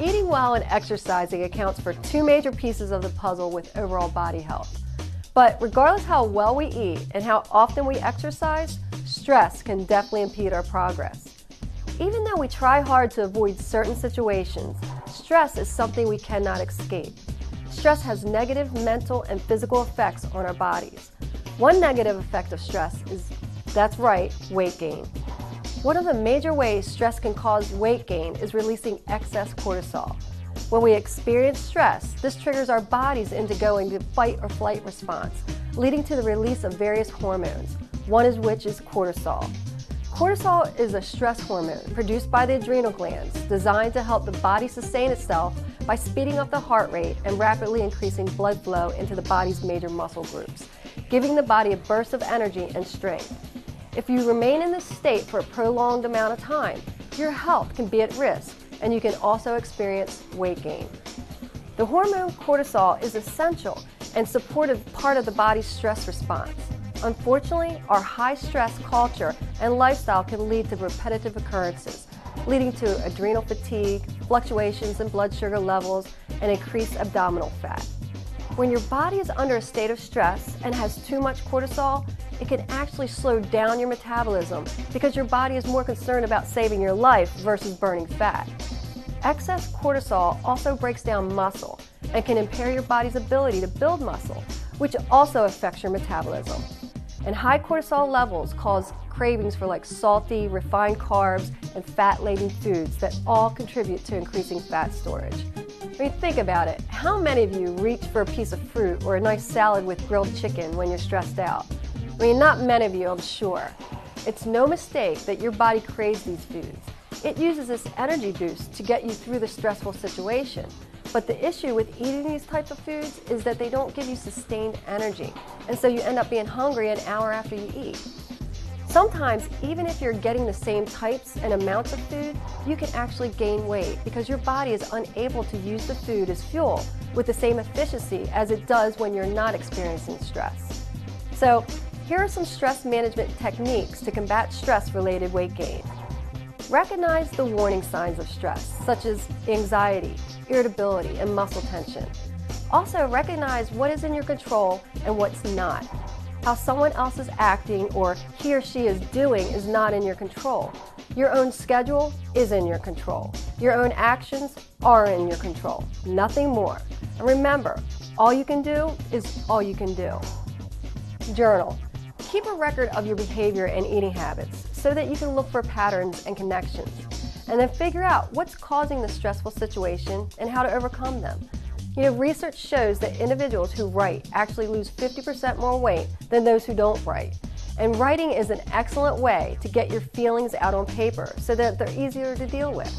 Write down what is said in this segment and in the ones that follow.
Eating well and exercising accounts for two major pieces of the puzzle with overall body health. But regardless how well we eat and how often we exercise, stress can definitely impede our progress. Even though we try hard to avoid certain situations, stress is something we cannot escape. Stress has negative mental and physical effects on our bodies. One negative effect of stress is, that's right, weight gain. One of the major ways stress can cause weight gain is releasing excess cortisol. When we experience stress, this triggers our bodies into going to fight or flight response, leading to the release of various hormones, one of which is cortisol. Cortisol is a stress hormone produced by the adrenal glands, designed to help the body sustain itself by speeding up the heart rate and rapidly increasing blood flow into the body's major muscle groups, giving the body a burst of energy and strength. If you remain in this state for a prolonged amount of time, your health can be at risk, and you can also experience weight gain. The hormone cortisol is essential and supportive part of the body's stress response. Unfortunately, our high-stress culture and lifestyle can lead to repetitive occurrences, leading to adrenal fatigue, fluctuations in blood sugar levels, and increased abdominal fat. When your body is under a state of stress and has too much cortisol, it can actually slow down your metabolism because your body is more concerned about saving your life versus burning fat. Excess cortisol also breaks down muscle and can impair your body's ability to build muscle, which also affects your metabolism. And high cortisol levels cause cravings for salty, refined carbs, and fat-laden foods that all contribute to increasing fat storage. I mean, think about it. How many of you reach for a piece of fruit or a nice salad with grilled chicken when you're stressed out? I mean, not many of you, I'm sure. It's no mistake that your body craves these foods. It uses this energy boost to get you through the stressful situation. But the issue with eating these types of foods is that they don't give you sustained energy, and so you end up being hungry an hour after you eat. Sometimes, even if you're getting the same types and amounts of food, you can actually gain weight because your body is unable to use the food as fuel with the same efficiency as it does when you're not experiencing stress. So, here are some stress management techniques to combat stress-related weight gain. Recognize the warning signs of stress, such as anxiety, irritability, and muscle tension. Also, recognize what is in your control and what's not. How someone else is acting or he or she is doing is not in your control. Your own schedule is in your control. Your own actions are in your control. Nothing more. And remember, all you can do is all you can do. Journal. Keep a record of your behavior and eating habits so that you can look for patterns and connections, and then figure out what's causing the stressful situation and how to overcome them. Research shows that individuals who write actually lose 50% more weight than those who don't write. And writing is an excellent way to get your feelings out on paper so that they're easier to deal with.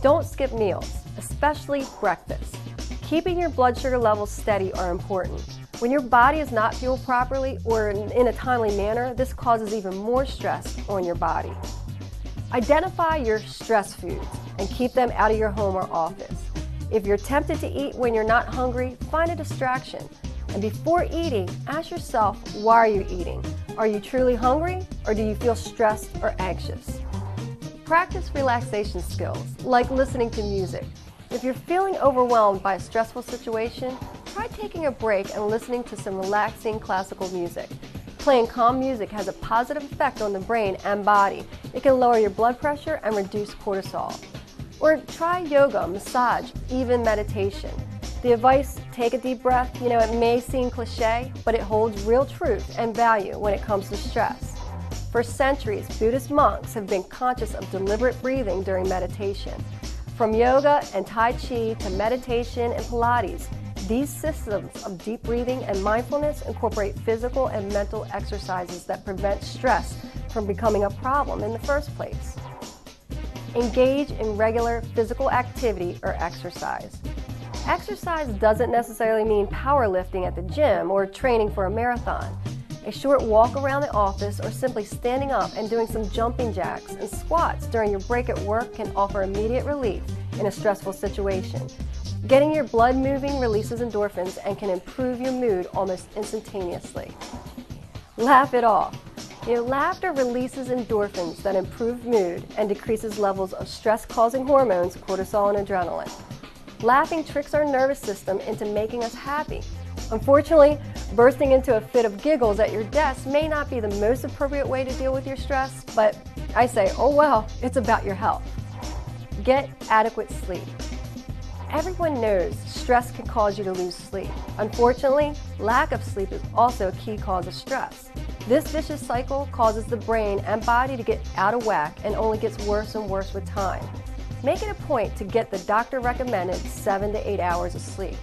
Don't skip meals, especially breakfast. Keeping your blood sugar levels steady are important. When your body is not fueled properly or in a timely manner, this causes even more stress on your body. Identify your stress foods and keep them out of your home or office. If you're tempted to eat when you're not hungry, find a distraction. And before eating, ask yourself, why are you eating? Are you truly hungry, or do you feel stressed or anxious? Practice relaxation skills, like listening to music. If you're feeling overwhelmed by a stressful situation, try taking a break and listening to some relaxing classical music. Playing calm music has a positive effect on the brain and body. It can lower your blood pressure and reduce cortisol. Or try yoga, massage, even meditation. The advice, take a deep breath, it may seem cliche, but it holds real truth and value when it comes to stress. For centuries, Buddhist monks have been conscious of deliberate breathing during meditation. From yoga and Tai Chi to meditation and Pilates, these systems of deep breathing and mindfulness incorporate physical and mental exercises that prevent stress from becoming a problem in the first place. Engage in regular physical activity or exercise. Exercise doesn't necessarily mean powerlifting at the gym or training for a marathon. A short walk around the office or simply standing up and doing some jumping jacks and squats during your break at work can offer immediate relief in a stressful situation. Getting your blood moving releases endorphins and can improve your mood almost instantaneously. Laugh it off. Laughter releases endorphins that improve mood and decreases levels of stress-causing hormones, cortisol and adrenaline. Laughing tricks our nervous system into making us happy. Unfortunately, bursting into a fit of giggles at your desk may not be the most appropriate way to deal with your stress, but I say, oh well, it's about your health. Get adequate sleep. Everyone knows stress can cause you to lose sleep. Unfortunately, lack of sleep is also a key cause of stress. This vicious cycle causes the brain and body to get out of whack and only gets worse and worse with time. Make it a point to get the doctor-recommended 7 to 8 hours of sleep.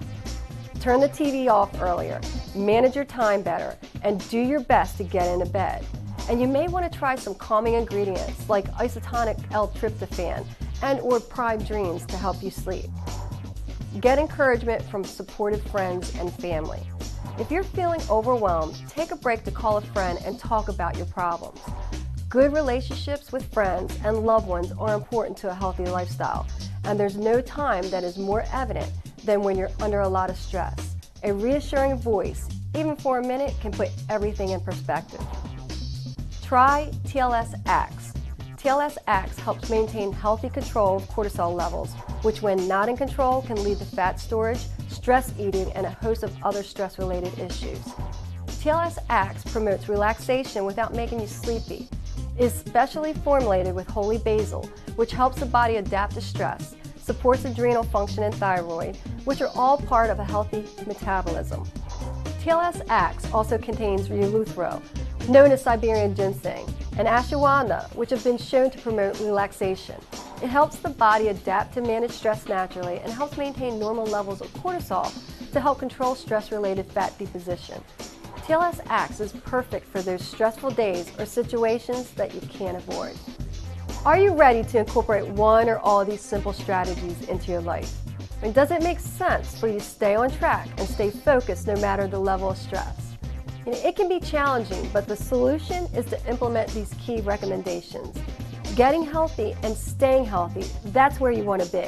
Turn the TV off earlier, manage your time better, and do your best to get into bed. And you may want to try some calming ingredients like isotonic L-tryptophan and/or Prime Dreams to help you sleep. Get encouragement from supportive friends and family. If you're feeling overwhelmed, take a break to call a friend and talk about your problems. Good relationships with friends and loved ones are important to a healthy lifestyle, and there's no time that is more evident than when you're under a lot of stress. A reassuring voice, even for a minute, can put everything in perspective. Try TLS Acts. TLS Acts helps maintain healthy control of cortisol levels, which when not in control can lead to fat storage, stress eating, and a host of other stress-related issues. TLS Acts promotes relaxation without making you sleepy. It is specially formulated with holy basil, which helps the body adapt to stress, supports adrenal function and thyroid, which are all part of a healthy metabolism. TLS Acts also contains eleuthero, known as Siberian ginseng, and ashwagandha, which have been shown to promote relaxation. It helps the body adapt to manage stress naturally and helps maintain normal levels of cortisol to help control stress-related fat deposition. TLS Acts is perfect for those stressful days or situations that you can't avoid. Are you ready to incorporate one or all of these simple strategies into your life? And does it make sense for you to stay on track and stay focused no matter the level of stress? It can be challenging, but the solution is to implement these key recommendations. Getting healthy and staying healthy, that's where you want to be.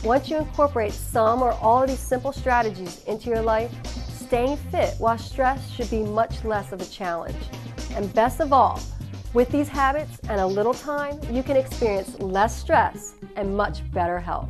Once you incorporate some or all of these simple strategies into your life, staying fit while stressed should be much less of a challenge. And best of all, with these habits and a little time, you can experience less stress and much better health.